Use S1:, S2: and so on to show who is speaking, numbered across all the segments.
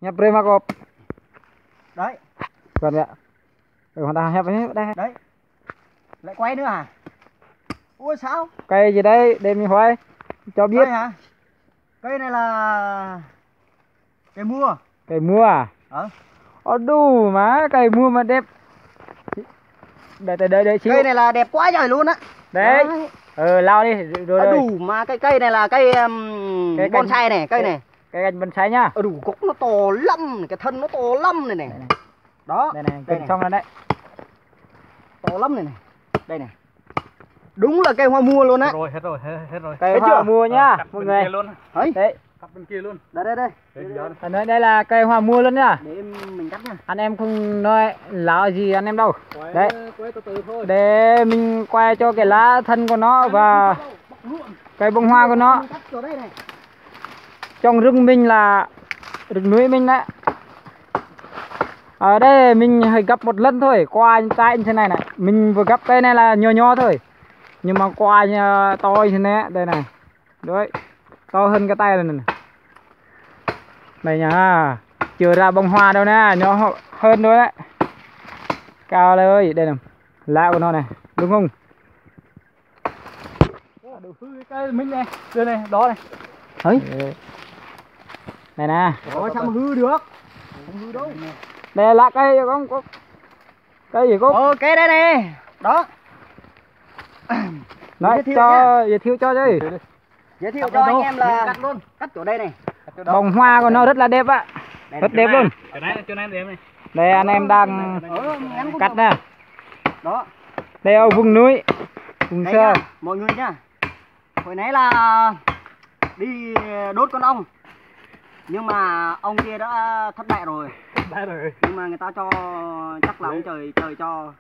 S1: Nhấp prima cọp.
S2: Đấy.
S1: Còn vậy. Hoàn ta hẹp đấy.
S2: Đấy. Lại quay nữa à? Ui sao?
S1: Cây gì đấy, để mình hỏi cho biết.
S2: Cây hả? Cây này là cây mua.
S1: Cây mua à? Đủ mà, cây mua mà đẹp. Đây xíu.
S2: Cây này là đẹp quá trời luôn á.
S1: Đấy. Lao đi rồi.
S2: Đủ mà cây này là cây bonsai này, cây này.
S1: Cây cành bonsai nhá.
S2: Đủ gốc nó to lắm, cái thân nó to lắm này này. Đó.
S1: Đây này, cây xong rồi đấy.
S2: To lắm này này. Đây này. Đúng là cây hoa mua luôn á.
S3: Hết rồi.
S1: Cây hoa mua nhá, mọi người. Đấy.
S3: Cắt bên kia luôn.
S2: Đây.
S1: Đây là cây hoa mua luôn nhá.
S2: Để mình cắt nha.
S1: Anh em không nói lá gì anh em đâu. Đấy.
S3: Quay từ từ thôi.
S1: Để mình quay cho cái lá thân của nó và cây bông hoa của nó. Trong rừng mình là rừng núi mình đấy. Ở đây mình hơi gấp một lần thôi, qua tay như thế này này. Mình vừa gấp cây này là nhỏ thôi. Nhưng mà qua to như thế này, đây này. Đấy. To hơn cái tay này này. Đây nhá. Chưa ra bông hoa đâu nè, nhỏ hơn nữa đấy. Cao lên ơi, đây này. Lá của nó này, đúng không?
S3: Đủ hư cái mình này, đây này, đó này.
S1: Đấy. Này nè.
S2: Ủa sao mà hư được? Không hư đâu.
S1: Đây là cây không có. Cây gì có?
S2: Cây đây này. Đó.
S1: Nói cho giới thiệu cho chứ.
S2: Giới thiệu cho anh em là cắt luôn, cắt chỗ đây này.
S1: Bông hoa của nó rất là đẹp á. Rất đẹp luôn.
S3: Chỗ này đẹp này.
S1: Đây anh em đang cắt nè.
S2: Đó.
S1: Đây ở vùng núi, vùng sơ.
S2: Mọi người nhá. Hồi nãy là đi đốt con ong. Nhưng mà ông kia đã thất bại rồi. Nhưng mà người ta cho chắc là ông trời cho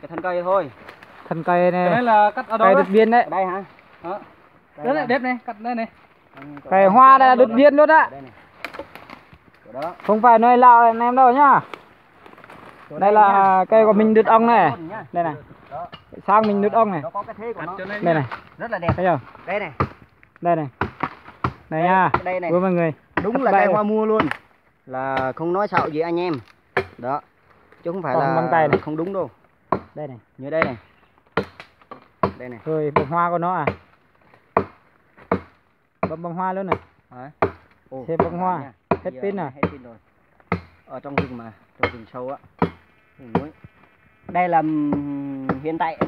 S2: cái thân cây thôi.
S1: Thân cây này.
S3: Cái này là cắt ở đâu?
S1: Cây đứt biên đấy.
S2: Đây hả?
S3: Đó. Rất là đẹp này, cắt đây này.
S1: Cây hoa là đứt biên luôn á.
S2: Đó.
S1: Không phải nơi lạo anh em đâu nhá. Đây là cây của mình đứt ong này. Đây này. Sang mình đứt ong này.
S2: Nó có cái thế của nó.
S1: Đây này.
S2: Rất là đẹp.
S1: Thấy chưa?
S2: Đây này.
S1: Đây này. Này nha.
S2: Đây này.
S1: Với mọi người.
S2: Đúng là cây hoa mua luôn. Là không nói xạo gì anh em. Đó. Chứ không phải là
S1: bằng tay này.
S2: không đúng đâu.
S1: Đây này.
S2: Như đây này. Đây này.
S1: Rồi bông hoa của nó à. Bông hoa luôn này. Thêm bông hoa. Hết pin à.
S2: Hết pin rồi. Ở trong rừng mà, trong rừng sâu á. Đây là hiện tại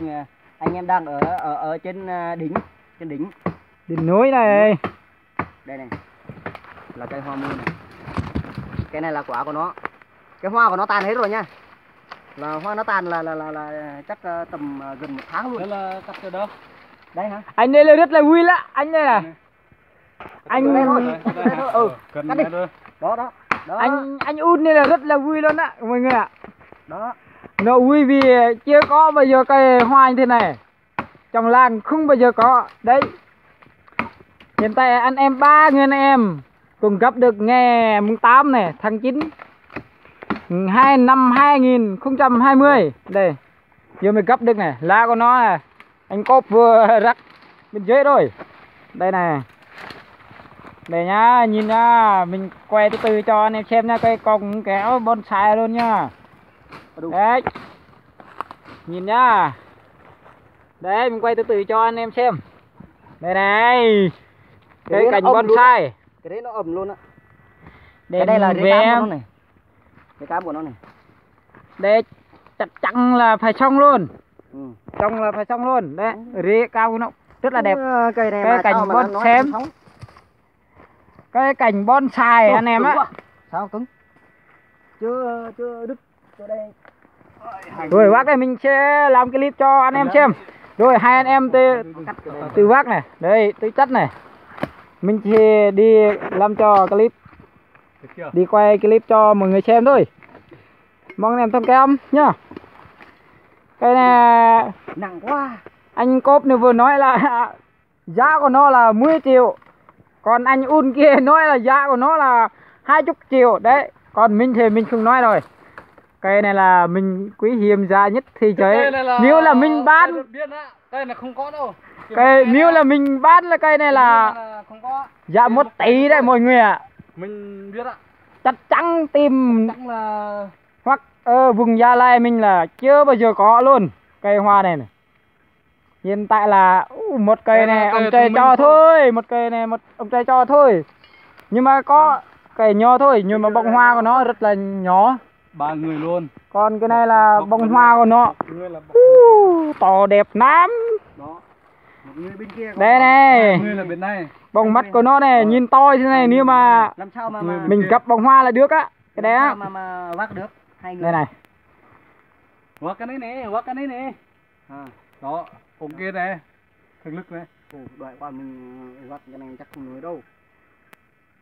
S2: anh em đang ở trên đỉnh.
S1: Đỉnh núi này.
S2: Đây này. Là cây hoa mua này. Cái này là quả của nó. Cái hoa của nó tàn hết rồi nha. Là hoa nó tàn là chắc tầm gần 1 tháng luôn.
S3: Đây là cắt từ đâu?
S2: Đây hả?
S1: Anh đây là rất là vui lắm. Anh đây là. Anh
S2: Cắt đi. Đó.
S1: Anh un đây là rất là vui luôn á mọi người ạ.
S2: Đó.
S1: Nó vui vì chưa có bao giờ cây hoa như thế này. Trong làng không bao giờ có. Đấy. Hiện tại anh em 3 người anh em cùng gặp được ngày mùng 8 này, tháng 9 năm 2020. Đây. Giờ mới gặp được này, lá của nó này. Anh cốp vừa rắc bên dưới rồi. Đây này. Đây nhá, nhìn nhá, mình quay từ từ cho anh em xem nha, cây còng kéo bonsai luôn nhá. Đấy. Nhìn nhá. Đấy, mình quay từ từ cho anh em xem. Đây này. Cây cành bonsai.
S2: Cái đấy nó ẩm luôn á.
S1: Cái
S2: đây là rễ cam của nó này. Rễ cam của nó này.
S1: Đây chắc chắn là phải xong luôn. Xong là phải xong luôn. Đấy, rễ cao của nó rất là đẹp.
S2: Cây này
S1: cây cành bonsai. Cái cành bonsai anh em á.
S2: Sao cứng? Chưa đứt. Chỗ đây.
S1: Rồi bác này mình sẽ làm clip cho anh em xem. Rồi hai anh em từ bác này, đây từ chất này. Mình chỉ đi làm cho clip. Đi quay clip cho mọi người xem thôi. Mong anh em thông cảm nhá. Cái này
S2: nặng quá.
S1: Anh cốp này vừa nói là giá của nó là 10 triệu. Còn anh un kia nói là giá của nó là 20 triệu. Đấy. Còn mình thì mình không nói rồi. Cây này là mình quý hiếm giá nhất thì trời. Nếu là mình bán
S3: cây này không có đâu.
S1: Cây nếu là mình bán là cây này là
S3: không có.
S1: giá 1 tỷ đấy mọi người ạ.
S3: Mình biết ạ.
S1: Chắc chắn tìm
S3: Chắc là
S1: hoặc ở vùng Gia Lai mình là chưa bao giờ có luôn cây hoa này này. Hiện tại là một cây
S3: Cái
S1: này
S3: là cây
S1: ông trai
S3: thông
S1: cho
S3: minh
S1: thôi, một cây này một ông trai cho thôi. Nhưng mà có cây nhỏ thôi, nhưng mà bông hoa của nó rất là nhỏ.
S3: 3 người luôn.
S1: Còn cái này là bông hoa của nó
S3: Người là
S1: to đẹp lắm.
S3: đó.
S2: Một người bên kia còn
S1: Đây này,
S3: Người là bên này.
S1: bông mắt của nó này nhìn to thế này, nếu mà
S2: làm sao mà
S1: mình cặp bông hoa là được á. Cái đấy á.
S2: mà vác được hai người.
S1: Đây này.
S3: Quát cái này nè, quát cái này nè.
S2: À.
S3: Đó, ống kia nè. Thực lực này.
S2: Ồ, đợi qua mình vác cái này chắc không nổi đâu.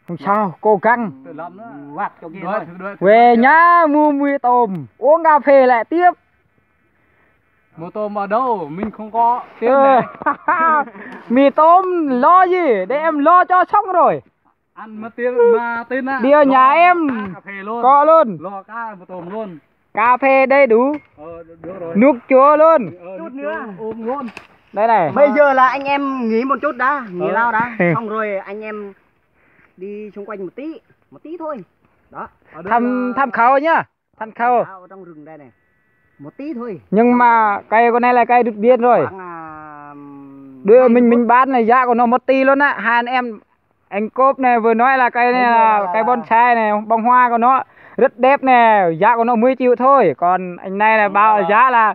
S1: Không sao, cố gắng.
S3: Tự làm nữa.
S2: Vác cho kia
S3: Đuổi,
S2: thôi.
S3: đuổi.
S1: Về nhá, mua mì tôm, uống cà phê lại tiếp.
S3: Mô tôm ở đâu? Mình không có tiền
S1: Ừ.
S3: này.
S1: Mì tôm lo gì? Để em lo cho xong rồi.
S3: Ăn mà tiền á.
S1: Đi ở nhà em.
S3: Cà phê luôn.
S1: Có luôn.
S3: Lo cá mô tôm luôn.
S1: Cà phê đầy đủ.
S3: Được rồi.
S1: Nước chua luôn.
S2: Chút nữa.
S3: Ôm luôn.
S1: Đây này.
S2: Bây giờ là anh em nghỉ một chút đã, nghỉ
S3: Ừ.
S2: lao đã. Xong rồi anh em đi xung quanh một tí thôi. Đó.
S3: Ở đây
S1: Tham khảo nhá. Tham khảo.
S2: Ở trong rừng đây này. Một tí thôi.
S1: Nhưng mà cây con này là cây đột biến rồi.
S2: Khoảng là
S1: Đưa mình bán này giá của nó 1 tỷ luôn á. Hai anh Cốp này vừa nói là cây này là cây bonsai này, bông hoa của nó rất đẹp nè, giá của nó 10 triệu thôi. Còn anh này là bao giá là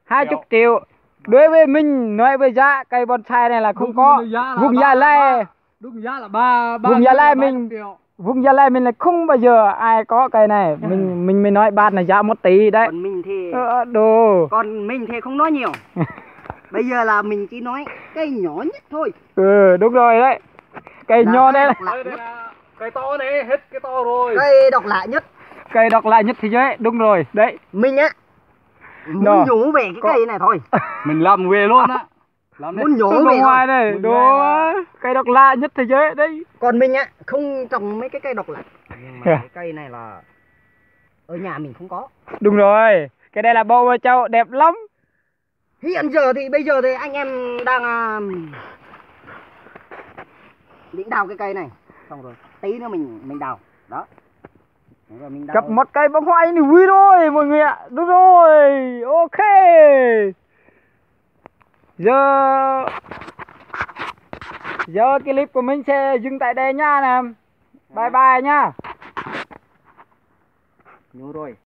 S1: 20 triệu. Đối với mình nói với giá cây bonsai này là không có. Vùng Gia Lai,
S3: đúng giá là 3
S1: Vùng Gia Lai
S3: 30
S1: mình-
S3: triệu.
S1: vùng Gia Lai mình là không bao giờ ai có cây này. Mình mới nói bán là giá 1 tỷ đấy.
S2: còn mình thì
S1: Đồ.
S2: không nói nhiều. Bây giờ là mình chỉ nói cây nhỏ nhất thôi.
S1: Ừ, đúng rồi đấy. Cây
S2: Là
S1: nho
S2: cây
S1: đây là
S2: độc lạ
S3: Đây
S2: nhất.
S3: là cây to này, hết cái to rồi.
S2: Cây độc lạ nhất.
S1: cây độc lạ nhất thế giới. Đúng rồi, đấy.
S2: Mình á
S1: Nó.
S2: muốn nhổ về cái
S1: Có-
S2: cây này thôi.
S3: Mình làm về luôn á. Làm
S2: Muốn nhổ
S1: Cái
S2: về
S1: bông hoa
S2: thôi.
S1: này,
S3: Bông
S1: đồ
S3: hoa.
S1: cây độc lạ nhất thế giới đấy.
S2: Còn mình á không trồng mấy cái cây độc lạ. Nhưng mà cái cây này là ở nhà mình không có.
S1: Đúng rồi, cái đây là bầu bơ châu đẹp lắm.
S2: Hiện giờ thì bây giờ thì anh em đang định đào cái cây này. Xong rồi tí nữa mình đào. Đó. Đúng rồi, mình đào.
S1: Gặp một cây bông hoa này vui rồi mọi người ạ. Đúng rồi, ok. Giờ clip của mình sẽ dừng tại đây nha nè. Bye bye nha.
S2: Nhổ rồi.